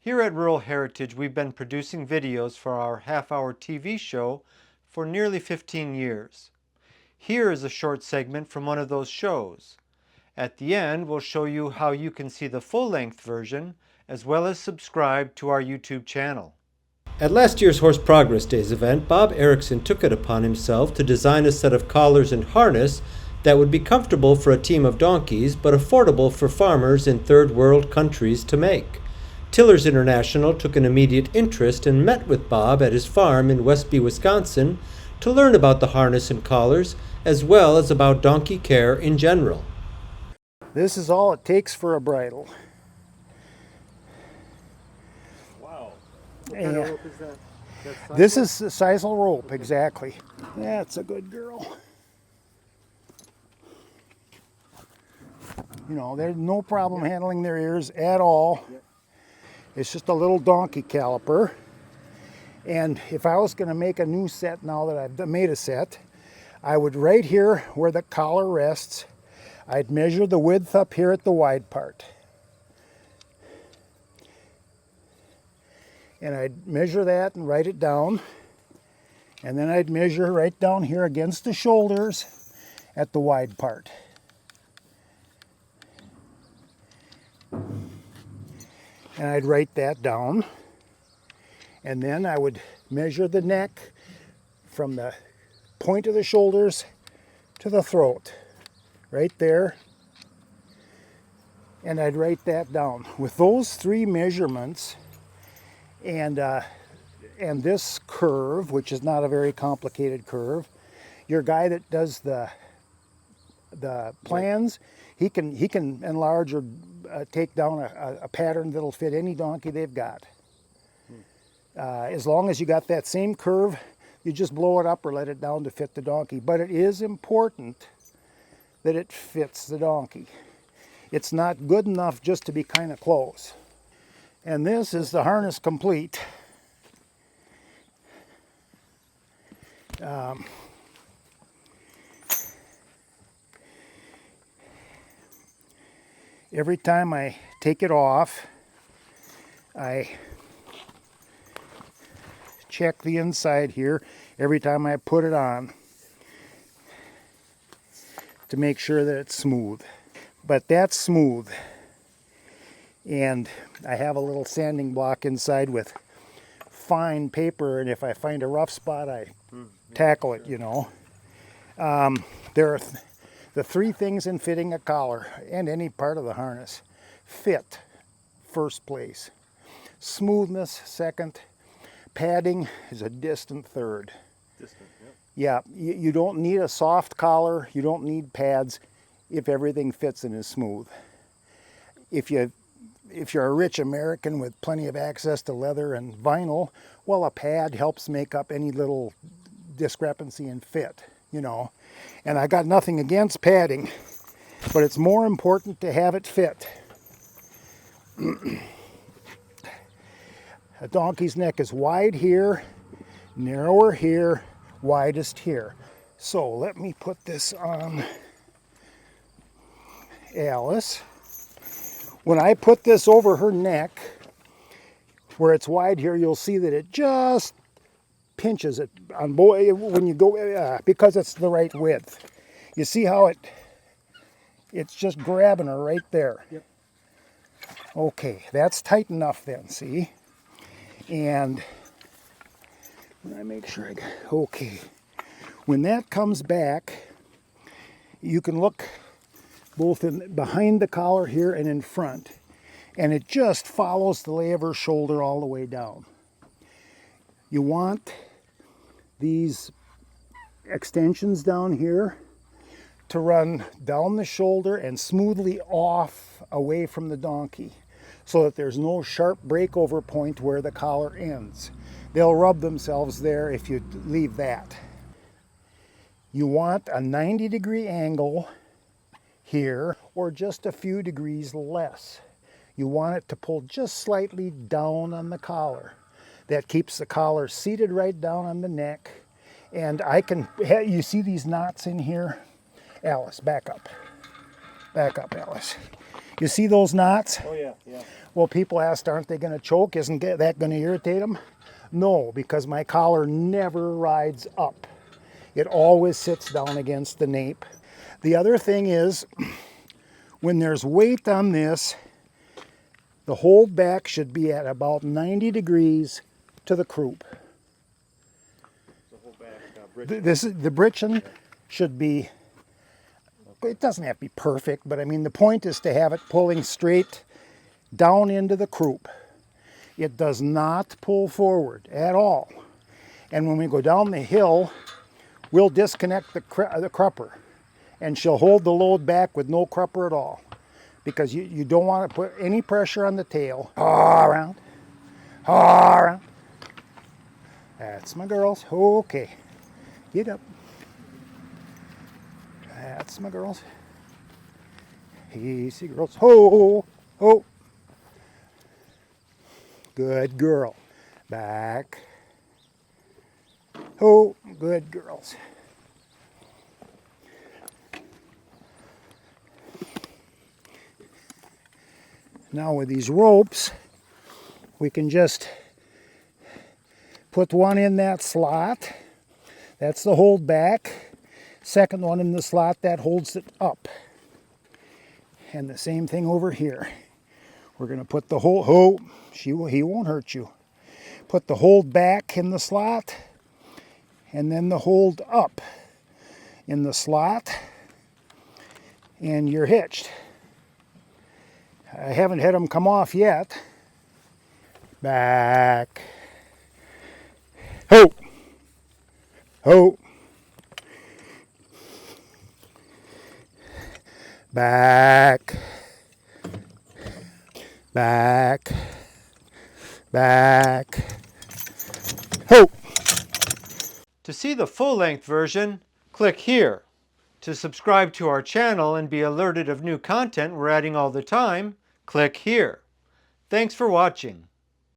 Here at Rural Heritage, we've been producing videos for our half-hour TV show for nearly 15 years. Here is a short segment from one of those shows. At the end, we'll show you how you can see the full-length version, as well as subscribe to our YouTube channel. At last year's Horse Progress Days event, Bob Erickson took it upon himself to design a set of collars and harness that would be comfortable for a team of donkeys, but affordable for farmers in third world countries to make. Tillers International took an immediate interest and met with Bob at his farm in Westby, Wisconsin, to learn about the harness and collars, as well as about donkey care in general. This is all it takes for a bridle. Wow. What kind of rope is that? This is the sisal rope, exactly. That's a good girl. You know, there's no problem handling their ears at all. Yep. It's just a little donkey caliper. And if I was going to make a new set now that I've made a set, I would right here where the collar rests, I'd measure the width up here at the wide part. And I'd measure that and write it down. And then I'd measure right down here against the shoulders at the wide part. And I'd write that down. And then I would measure the neck from the point of the shoulders to the throat. Right there. And I'd write that down. With those three measurements and this curve, which is not a very complicated curve, your guy that does the plans, he can enlarge or take down a pattern that'll fit any donkey they've got. As long as you got that same curve, you just blow it up or let it down to fit the donkey. But it is important that it fits the donkey. It's not good enough just to be kind of close. And this is the harness complete. Every time I take it off, I check the inside here every time I put it on to make sure that it's smooth. But that's smooth. And I have a little sanding block inside with fine paper, and if I find a rough spot, I tackle it, you know. There are the three things in fitting a collar and any part of the harness. Fit, first place. Smoothness, second. Padding is a distant third. Distant, yep. Yeah, you don't need a soft collar, you don't need pads if everything fits and is smooth. If you're a rich American with plenty of access to leather and vinyl, well, a pad helps make up any little discrepancy in fit, you know. And I got nothing against padding, but it's more important to have it fit. A donkey's neck is wide here, narrower here, widest here. So let me put this on Alice. When I put this over her neck, where it's wide here, you'll see that it just pinches it on both when you go, because it's the right width. You see how it's just grabbing her right there. Yep. Okay, that's tight enough then, see? And I make sure I got, okay. When that comes back, you can look both behind the collar here and in front, and it just follows the lay of her shoulder all the way down. You want these extensions down here to run down the shoulder and smoothly off away from the donkey, so that there's no sharp breakover point where the collar ends. They'll rub themselves there if you leave that. You want a 90-degree angle here, or just a few degrees less. You want it to pull just slightly down on the collar. That keeps the collar seated right down on the neck. And you see these knots in here? Alice, back up. Back up, Alice. You see those knots? Oh yeah, yeah. Well, people asked, aren't they going to choke? Isn't that going to irritate them? No, because my collar never rides up. It always sits down against the nape. The other thing is, when there's weight on this, the hold back should be at about 90 degrees to the croup. The whole back, The britchin should be, it doesn't have to be perfect, but I mean the point is to have it pulling straight down into the croup. It does not pull forward at all. And when we go down the hill, we'll disconnect the crupper, and she'll hold the load back with no crupper at all, because you don't want to put any pressure on the tail. Around. That's my girls. Okay. Get up. That's my girls. Easy, girls. Ho, ho. Good girl. Back. Ho, good girls. Now with these ropes, we can just put one in that slot. That's the hold back. Second one in the slot, that holds it up. And the same thing over here. We're going to put the hold, he won't hurt you. Put the hold back in the slot, and then the hold up in the slot, and you're hitched. I haven't had them come off yet. Back. Ho! Ho! Back. Back. Back. Ho! To see the full-length version, click here. To subscribe to our channel and be alerted of new content we're adding all the time, click here. Thanks for watching.